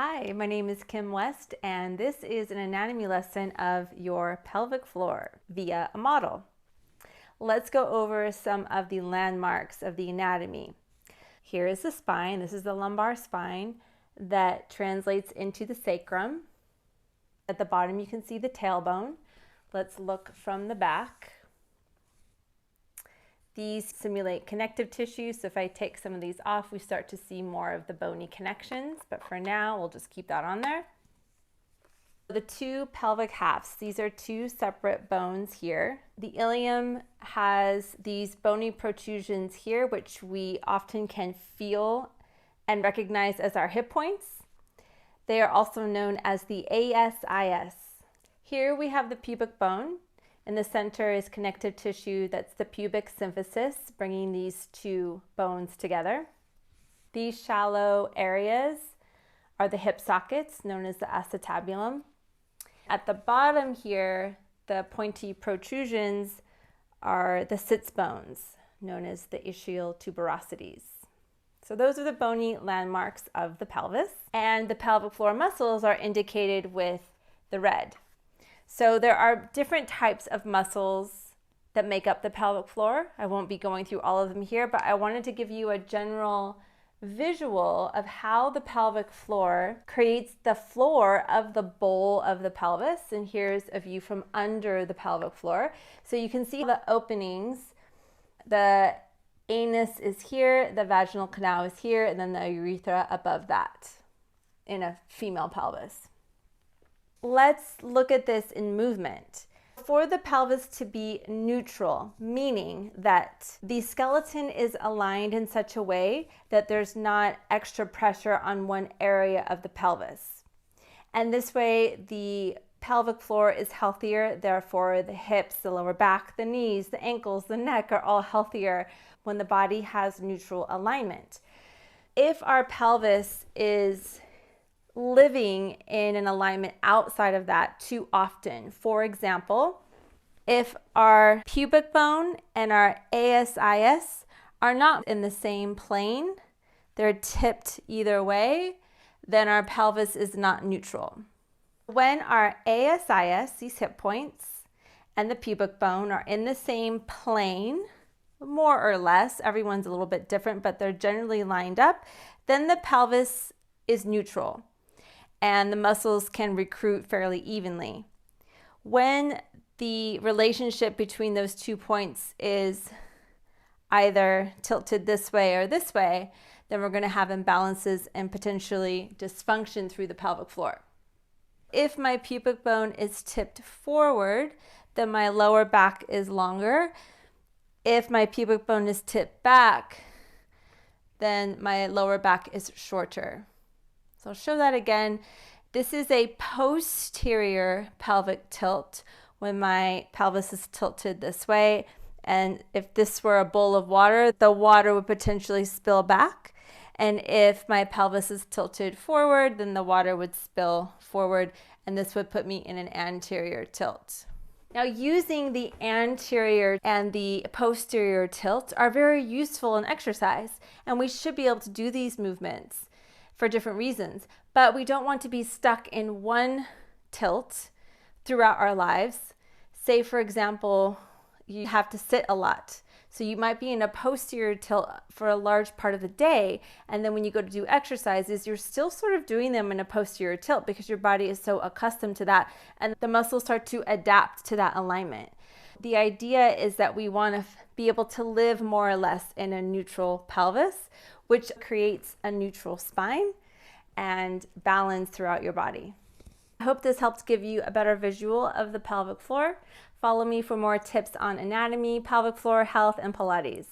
Hi, my name is Kim West, and this is an anatomy lesson of your pelvic floor via a model. Let's go over some of the landmarks of the anatomy. Here is the spine. This is the lumbar spine that translates into the sacrum. At the bottom, you can see the tailbone. Let's look from the back. These simulate connective tissue, so if I take some of these off, we start to see more of the bony connections, but for now, we'll just keep that on there. The two pelvic halves, these are two separate bones here. The ilium has these bony protrusions here, which we often can feel and recognize as our hip points. They are also known as the ASIS. Here we have the pubic bone. In the center is connective tissue, that's the pubic symphysis, bringing these two bones together. These shallow areas are the hip sockets, known as the acetabulum. At the bottom here, the pointy protrusions are the sits bones, known as the ischial tuberosities. So those are the bony landmarks of the pelvis, and the pelvic floor muscles are indicated with the red. So there are different types of muscles that make up the pelvic floor. I won't be going through all of them here, but I wanted to give you a general visual of how the pelvic floor creates the floor of the bowl of the pelvis. And here's a view from under the pelvic floor. So you can see the openings. The anus is here, the vaginal canal is here, and then the urethra above that in a female pelvis. Let's look at this in movement. For the pelvis to be neutral, meaning that the skeleton is aligned in such a way that there's not extra pressure on one area of the pelvis. And this way, the pelvic floor is healthier, therefore the hips, the lower back, the knees, the ankles, the neck are all healthier when the body has neutral alignment. If our pelvis is living in an alignment outside of that too often. For example, if our pubic bone and our ASIS are not in the same plane, they're tipped either way, then our pelvis is not neutral. When our ASIS, these hip points, and the pubic bone are in the same plane, more or less, everyone's a little bit different, but they're generally lined up, then the pelvis is neutral, and the muscles can recruit fairly evenly. When the relationship between those 2 points is either tilted this way or this way, then we're going to have imbalances and potentially dysfunction through the pelvic floor. If my pubic bone is tipped forward, then my lower back is longer. If my pubic bone is tipped back, then my lower back is shorter. So I'll show that again. This is a posterior pelvic tilt when my pelvis is tilted this way. And if this were a bowl of water, the water would potentially spill back. And if my pelvis is tilted forward, then the water would spill forward, and this would put me in an anterior tilt. Now, using the anterior and the posterior tilt are very useful in exercise, and we should be able to do these movements for different reasons, but we don't want to be stuck in one tilt throughout our lives. Say, for example, you have to sit a lot. So you might be in a posterior tilt for a large part of the day, and then when you go to do exercises, you're still sort of doing them in a posterior tilt because your body is so accustomed to that, and the muscles start to adapt to that alignment. The idea is that we want to be able to live more or less in a neutral pelvis, which creates a neutral spine and balance throughout your body. I hope this helped give you a better visual of the pelvic floor. Follow me for more tips on anatomy, pelvic floor health, and Pilates.